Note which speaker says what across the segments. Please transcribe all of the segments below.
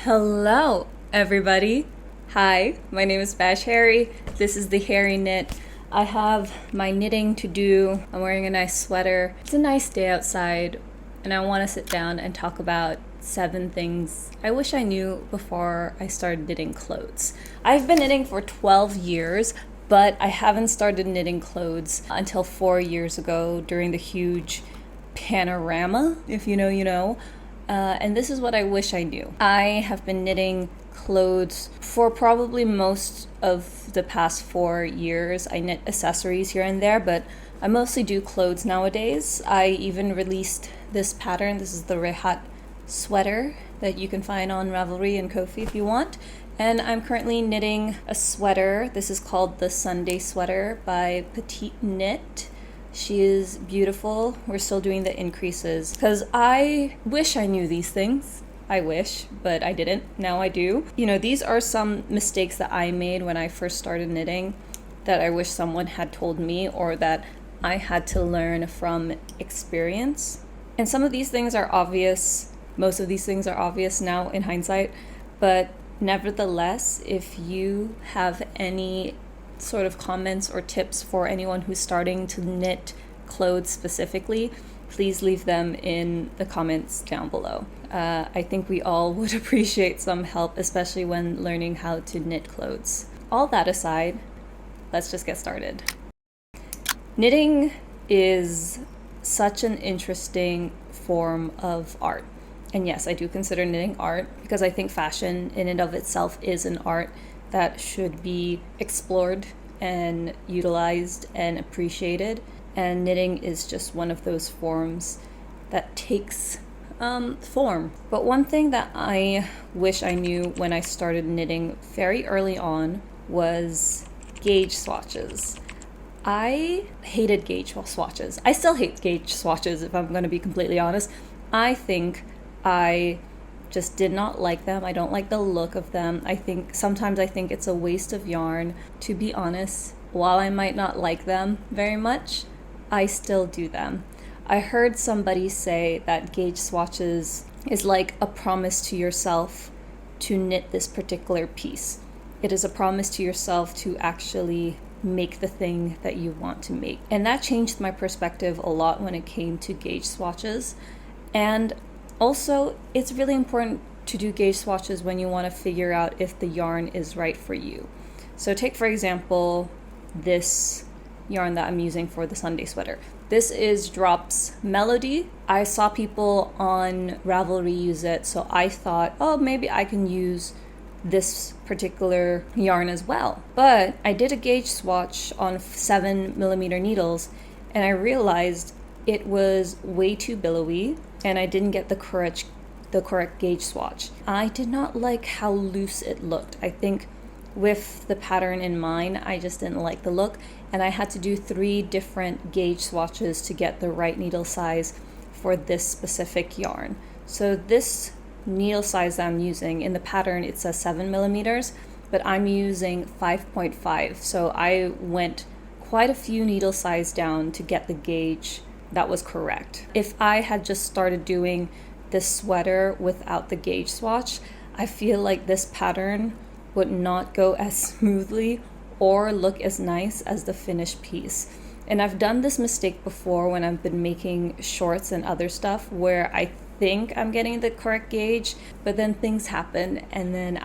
Speaker 1: Hello, everybody. Hi, my name is Bash Harry. This is the Harry Knit. I have my knitting to do. I'm wearing a nice sweater. It's a nice day outside, and I want to sit down and talk about 7 things I wish I knew before I started knitting clothes. I've been knitting for 12 years, but I haven't started knitting clothes until 4 years ago during the huge panorama, if you know, you know. And this is what I wish I knew. I have been knitting clothes for probably most of the past 4 years. I knit accessories here and there, but I mostly do clothes nowadays. I even released this pattern. This is the Rehat Sweater that you can find on Ravelry and Ko-fi if you want. And I'm currently knitting a sweater. This is called the Sunday Sweater by Petite Knit. She is beautiful. We're still doing the increases because I wish I knew these things. I wish, but I didn't. Now I do. You know, these are some mistakes that I made when I first started knitting that I wish someone had told me or that I had to learn from experience. And some of these things are obvious. Most of these things are obvious now in hindsight, but nevertheless, if you have any sort of comments or tips for anyone who's starting to knit clothes specifically, please leave them in the comments down below. I think we all would appreciate some help, especially when learning how to knit clothes. All that aside, let's just get started. Knitting is such an interesting form of art. And yes, I do consider knitting art because I think fashion in and of itself is an art that should be explored and utilized and appreciated. And knitting is just one of those forms that takes form. But one thing that I wish I knew when I started knitting very early on was gauge swatches. I hated gauge swatches. I still hate gauge swatches if I'm going to be completely honest. I think I just did not like them. I don't like the look of them. Sometimes I think it's a waste of yarn. To be honest, while I might not like them very much, I still do them. I heard somebody say that gauge swatches is like a promise to yourself to knit this particular piece. It is a promise to yourself to actually make the thing that you want to make. And that changed my perspective a lot when it came to gauge swatches. And also, it's really important to do gauge swatches when you want to figure out if the yarn is right for you. So take, for example, this yarn that I'm using for the Sunday sweater. This is Drop's Melody. I saw people on Ravelry use it, so I thought, oh, maybe I can use this particular yarn as well. But I did a gauge swatch on 7mm needles, and I realized it was way too billowy, and I didn't get the correct gauge swatch. I did not like how loose it looked. I think with the pattern in mind, I just didn't like the look, and I had to do 3 different gauge swatches to get the right needle size for this specific yarn. So this needle size that I'm using, in the pattern it says 7mm, but I'm using 5.5, so I went quite a few needle size down to get the gauge that was correct. If I had just started doing this sweater without the gauge swatch, I feel like this pattern would not go as smoothly or look as nice as the finished piece. And I've done this mistake before when I've been making shorts and other stuff where I think I'm getting the correct gauge, but then things happen and then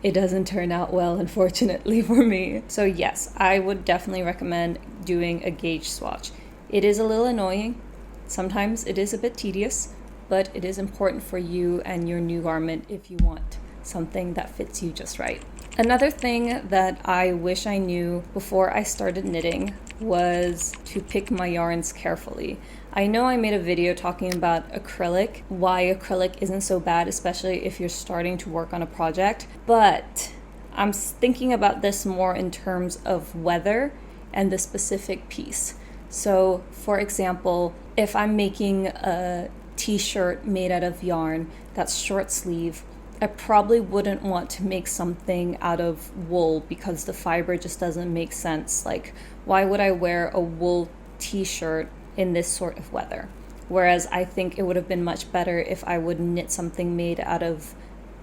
Speaker 1: it doesn't turn out well, unfortunately for me. So yes, I would definitely recommend doing a gauge swatch. It is a little annoying. Sometimes it is a bit tedious, but it is important for you and your new garment if you want something that fits you just right. Another thing that I wish I knew before I started knitting was to pick my yarns carefully. I know I made a video talking about acrylic, why acrylic isn't so bad, especially if you're starting to work on a project, but I'm thinking about this more in terms of weather and the specific piece. So, for example, if I'm making a t-shirt made out of yarn that's short sleeve, I probably wouldn't want to make something out of wool because the fiber just doesn't make sense. Like, why would I wear a wool t-shirt in this sort of weather? Whereas I think it would have been much better if I would knit something made out of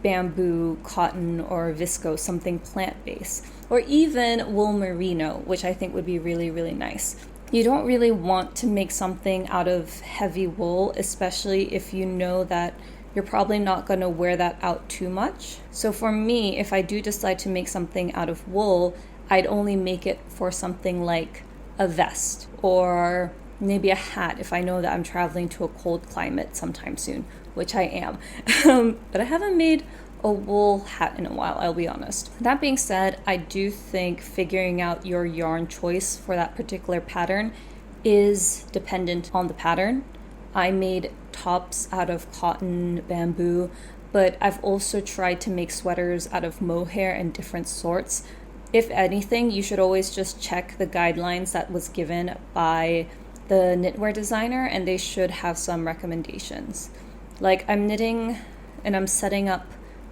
Speaker 1: bamboo, cotton, or viscose, something plant-based, or even wool merino, which I think would be really, really nice. You don't really want to make something out of heavy wool, especially if you know that you're probably not going to wear that out too much. So for me, if I do decide to make something out of wool, I'd only make it for something like a vest or maybe a hat if I know that I'm traveling to a cold climate sometime soon, which I am. But I haven't made a wool hat in a while, I'll be honest. That being said, I do think figuring out your yarn choice for that particular pattern is dependent on the pattern. I made tops out of cotton, bamboo, but I've also tried to make sweaters out of mohair and different sorts. If anything, you should always just check the guidelines that was given by the knitwear designer, and they should have some recommendations. Like, I'm knitting and I'm setting up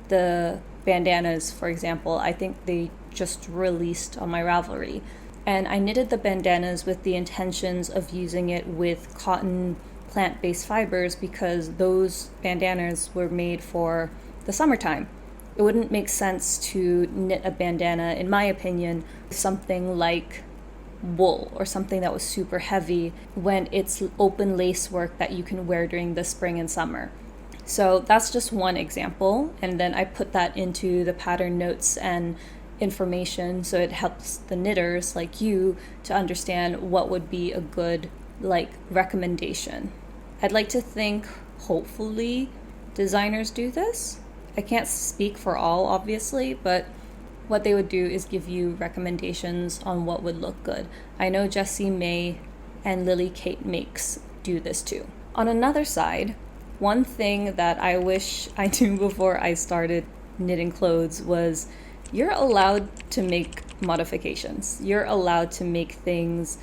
Speaker 1: the bandanas, for example. I think they just released on my Ravelry. And I knitted the bandanas with the intentions of using it with cotton plant-based fibers because those bandanas were made for the summertime. It wouldn't make sense to knit a bandana, in my opinion, something like wool or something that was super heavy when it's open lace work that you can wear during the spring and summer. So that's just one example, and then I put that into the pattern notes and information so it helps the knitters like you to understand what would be a good recommendation. I'd like to think hopefully designers do this. I can't speak for all, obviously, but what they would do is give you recommendations on what would look good. I know Jessie May and Lily Kate Makes do this too. On another side, one thing that I wish I knew before I started knitting clothes was you're allowed to make modifications. You're allowed to make things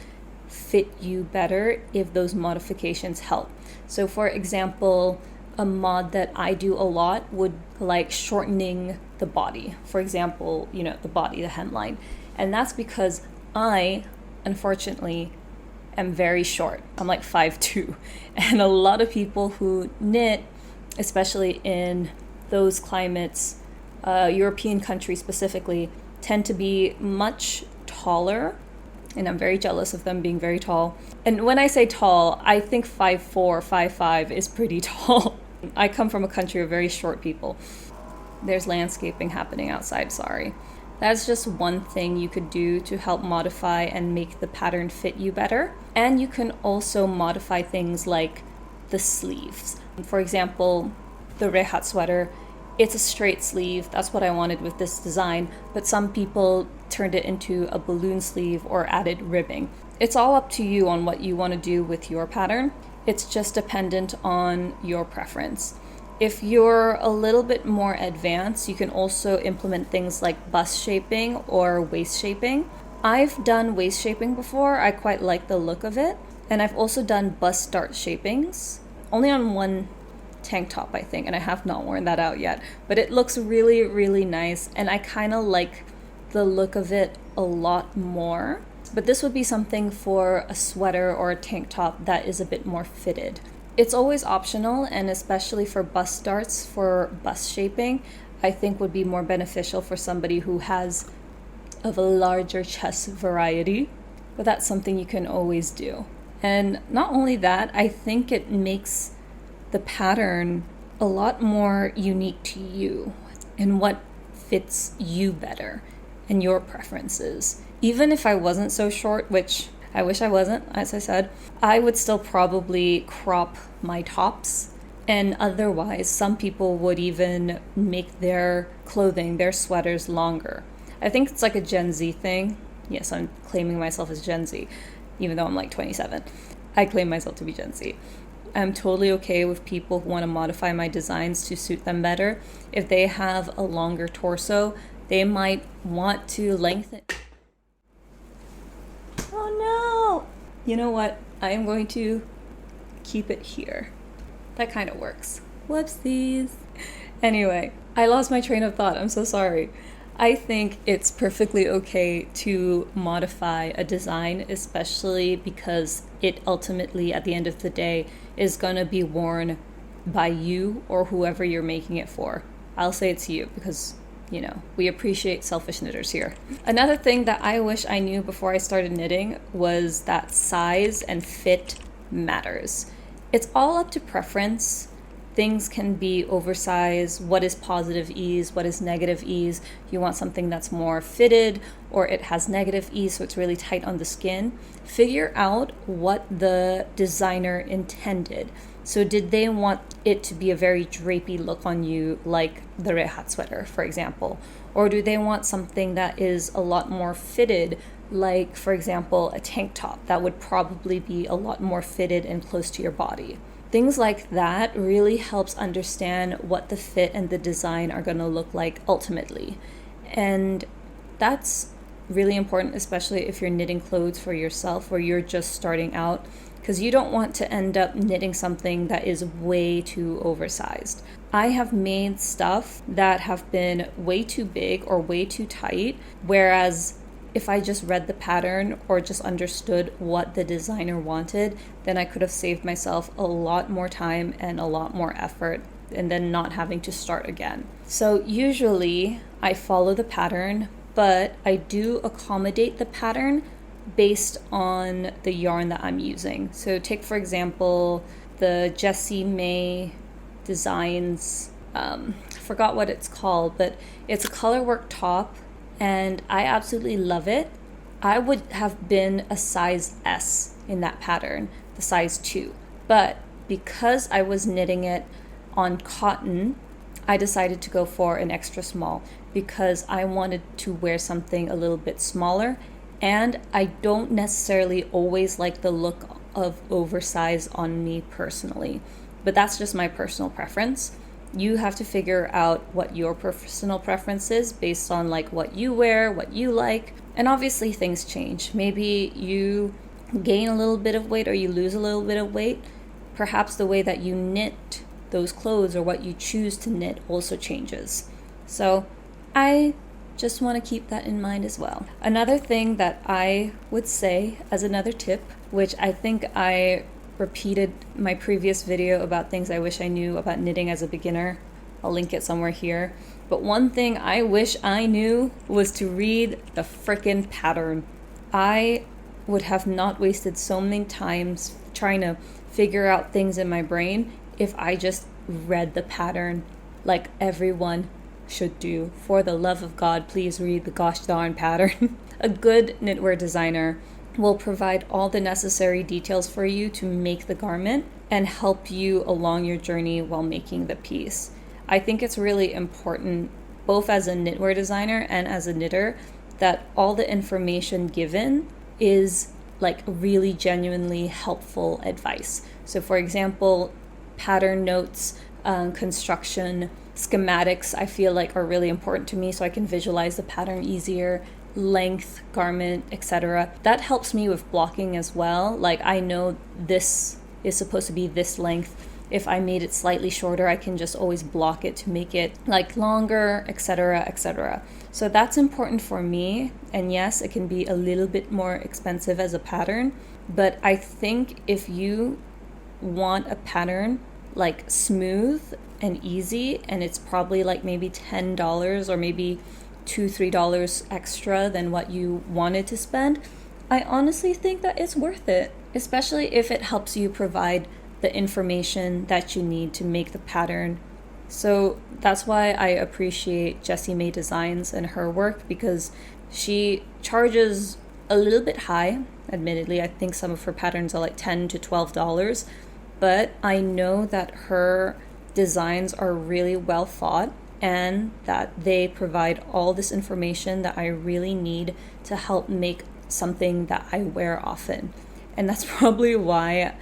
Speaker 1: fit you better if those modifications help. So for example, a mod that I do a lot would like shortening the body. For example, the body, the hemline. And that's because I, unfortunately, am very short. I'm like 5'2". And a lot of people who knit, especially in those climates, European countries specifically, tend to be much taller. And I'm very jealous of them being very tall. And when I say tall, I think 5'4", 5'5" is pretty tall. I come from a country of very short people. There's landscaping happening outside, sorry. That's just one thing you could do to help modify and make the pattern fit you better. And you can also modify things like the sleeves. For example, the Rehat Sweater, it's a straight sleeve. That's what I wanted with this design, but some people turned it into a balloon sleeve or added ribbing. It's all up to you on what you want to do with your pattern. It's just dependent on your preference. If you're a little bit more advanced, you can also implement things like bust shaping or waist shaping. I've done waist shaping before. I quite like the look of it. And I've also done bust dart shapings, only on one tank top, I think, and I have not worn that out yet. But it looks really, really nice, and I kind of like the look of it a lot more. But this would be something for a sweater or a tank top that is a bit more fitted. It's always optional, and especially for bust darts, for bust shaping, I think would be more beneficial for somebody who has of a larger chest variety. But that's something you can always do. And not only that, I think it makes the pattern a lot more unique to you and what fits you better and your preferences. Even if I wasn't so short, which I wish I wasn't, as I said, I would still probably crop my tops. And otherwise, some people would even make their clothing, their sweaters longer. I think it's like a Gen Z thing. Yes, I'm claiming myself as Gen Z, even though I'm like 27. I claim myself to be Gen Z. I'm totally okay with people who want to modify my designs to suit them better. If they have a longer torso, they might want to lengthen. Oh no! You know what? I am going to keep it here. That kind of works. Whoopsies. Anyway, I lost my train of thought. I'm so sorry. I think it's perfectly okay to modify a design, especially because it ultimately, at the end of the day, is going to be worn by you or whoever you're making it for. I'll say it's you because, you know, we appreciate selfish knitters here. Another thing that I wish I knew before I started knitting was that size and fit matters. It's all up to preference. Things can be oversized. What is positive ease? What is negative ease? You want something that's more fitted, or it has negative ease, so it's really tight on the skin. Figure out what the designer intended. So did they want it to be a very drapey look on you, like the Rehat Sweater, for example? Or do they want something that is a lot more fitted, like, for example, a tank top that would probably be a lot more fitted and close to your body? Things like that really helps understand what the fit and the design are going to look like ultimately. And that's really important, especially if you're knitting clothes for yourself or you're just starting out, because you don't want to end up knitting something that is way too oversized. I have made stuff that have been way too big or way too tight, whereas if I just read the pattern or just understood what the designer wanted, then I could have saved myself a lot more time and a lot more effort, and then not having to start again. So usually I follow the pattern, but I do accommodate the pattern based on the yarn that I'm using. So take, for example, the Jessie May Designs, I forgot what it's called, but it's a colorwork top, and I absolutely love it. I would have been a size S in that pattern, the size 2. But because I was knitting it on cotton, I decided to go for an extra small because I wanted to wear something a little bit smaller, and I don't necessarily always like the look of oversized on me personally. But that's just my personal preference. You have to figure out what your personal preference is based on like what you wear, what you like. And obviously things change. Maybe you gain a little bit of weight or you lose a little bit of weight. Perhaps the way that you knit those clothes or what you choose to knit also changes. So I just want to keep that in mind as well. Another thing that I would say as another tip, which I think I repeated my previous video about things I wish I knew about knitting as a beginner. I'll link it somewhere here. But one thing I wish I knew was to read the frickin' pattern. I would have not wasted so many times trying to figure out things in my brain if I just read the pattern like everyone should do. For the love of God, please read the gosh darn pattern. A good knitwear designer will provide all the necessary details for you to make the garment and help you along your journey while making the piece. I think it's really important, both as a knitwear designer and as a knitter, that all the information given is like really genuinely helpful advice. So for example, pattern notes, construction, schematics I feel like are really important to me so I can visualize the pattern easier. Length, garment, etc. That helps me with blocking as well. Like I know this is supposed to be this length. If I made it slightly shorter, I can just always block it to make it like longer, etc., etc. So that's important for me. And yes, it can be a little bit more expensive as a pattern, but I think if you want a pattern like smooth and easy, and it's probably like maybe $10 or maybe $2-3 extra than what you wanted to spend, I honestly think that it's worth it, especially if it helps you provide the information that you need to make the pattern. So that's why I appreciate Jessie May Designs and her work, because she charges a little bit high. Admittedly, I think some of her patterns are like $10 to $12, but I know that her designs are really well thought and that they provide all this information that I really need to help make something that I wear often. And that's probably why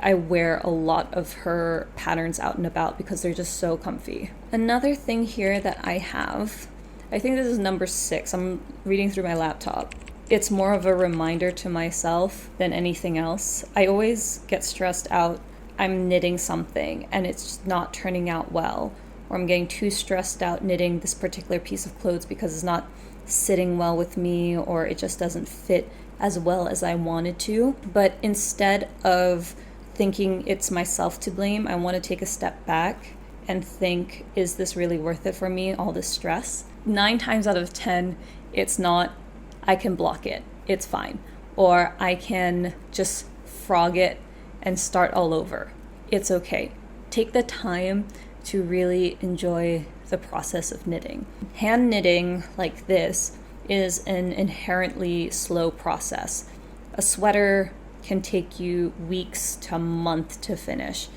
Speaker 1: I wear a lot of her patterns out and about, because they're just so comfy. Another thing here that I have, I think this is number 6. I'm reading through my laptop. It's more of a reminder to myself than anything else. I always get stressed out. I'm knitting something and it's just not turning out well, or I'm getting too stressed out knitting this particular piece of clothes because it's not sitting well with me, or it just doesn't fit as well as I wanted to. But instead of thinking it's myself to blame, I want to take a step back and think, is this really worth it for me, all this stress? 9 times out of 10, it's not. I can block it, it's fine. Or I can just frog it and start all over. It's okay. Take the time to really enjoy the process of knitting. Hand knitting like this is an inherently slow process. A sweater can take you weeks to a month to finish,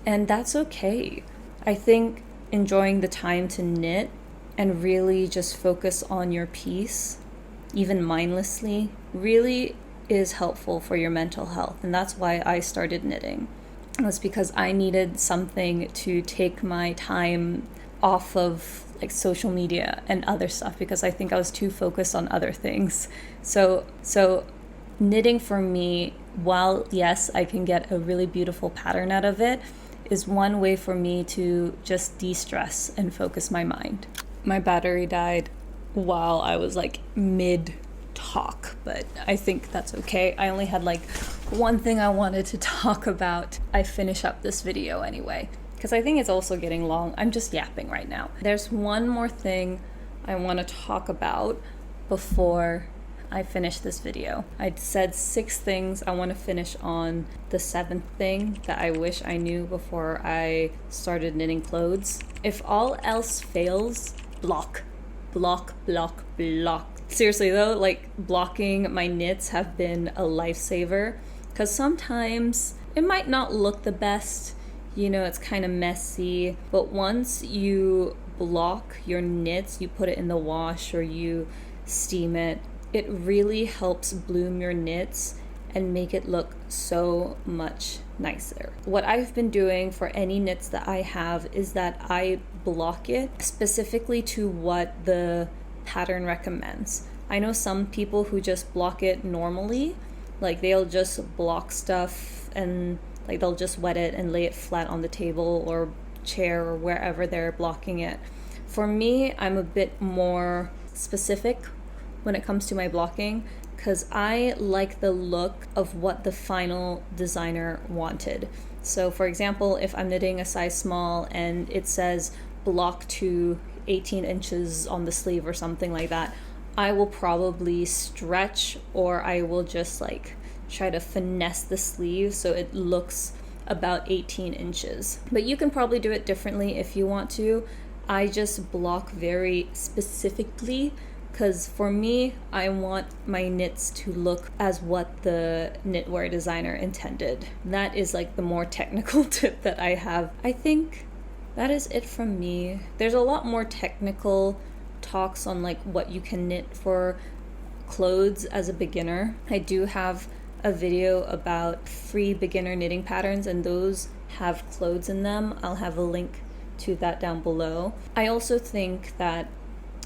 Speaker 1: and that's okay. I think enjoying the time to knit and really just focus on your piece, even mindlessly, really is helpful for your mental health. And that's why I started knitting. It was because I needed something to take my time off of like social media and other stuff, because I think I was too focused on other things. So knitting for me, while yes, I can get a really beautiful pattern out of it, is one way for me to just de-stress and focus my mind. My battery died while I was like mid talk, but I think that's okay. I only had like one thing I wanted to talk about. I finish up this video anyway, because I think it's also getting long. I'm just yapping right now. There's one more thing I want to talk about before I finish this video. I said 6 things. I want to finish on the 7th thing that I wish I knew before I started knitting clothes. If all else fails, block. Block, block, block. Seriously though, like blocking my knits have been a lifesaver, because sometimes it might not look the best, you know, it's kind of messy, but once you block your knits, you put it in the wash or you steam it, it really helps bloom your knits and make it look so much nicer. What I've been doing for any knits that I have is that I block it specifically to what the pattern recommends. I know some people who just block it normally, like they'll just block stuff and like they'll just wet it and lay it flat on the table or chair or wherever they're blocking it. For me, I'm a bit more specific when it comes to my blocking, because I like the look of what the final designer wanted. So for example, if I'm knitting a size small and it says block to 18 inches on the sleeve or something like that, I will probably stretch, or I will just like try to finesse the sleeve so it looks about 18 inches. But you can probably do it differently if you want to. I just block very specifically, because for me, I want my knits to look as what the knitwear designer intended. That is like the more technical tip that I have. I think that is it from me. There's a lot more technical talks on like what you can knit for clothes as a beginner. I do have a video about free beginner knitting patterns, and those have clothes in them. I'll have a link to that down below. I also think that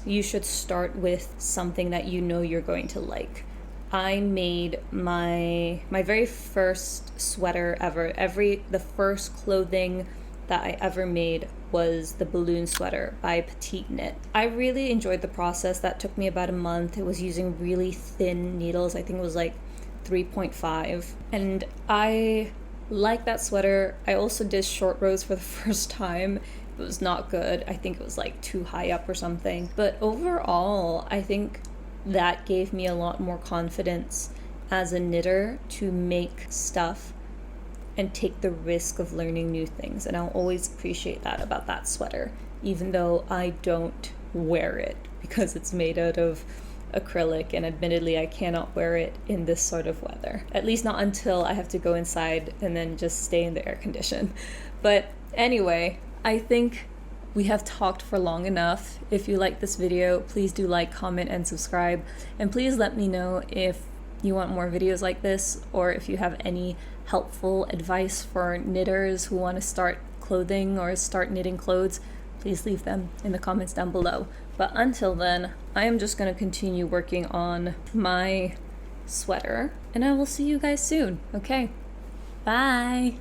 Speaker 1: you should start with something that you know you're going to like. I made my very first sweater ever. The first clothing that I ever made was the balloon sweater by Petite Knit. I really enjoyed the process. That took me about a month. It was using really thin needles. I think it was like 3.5. And I like that sweater. I also did short rows for the first time. It was not good. I think it was like too high up or something. But overall, I think that gave me a lot more confidence as a knitter to make stuff and take the risk of learning new things. And I'll always appreciate that about that sweater, even though I don't wear it because it's made out of acrylic, and admittedly I cannot wear it in this sort of weather. At least not until I have to go inside and then just stay in the air condition. But anyway, I think we have talked for long enough. If you like this video, please do like, comment, and subscribe. And please let me know if you want more videos like this, or if you have any helpful advice for knitters who want to start clothing or start knitting clothes. Please leave them in the comments down below. But until then, I am just going to continue working on my sweater, and I will see you guys soon. Okay, bye!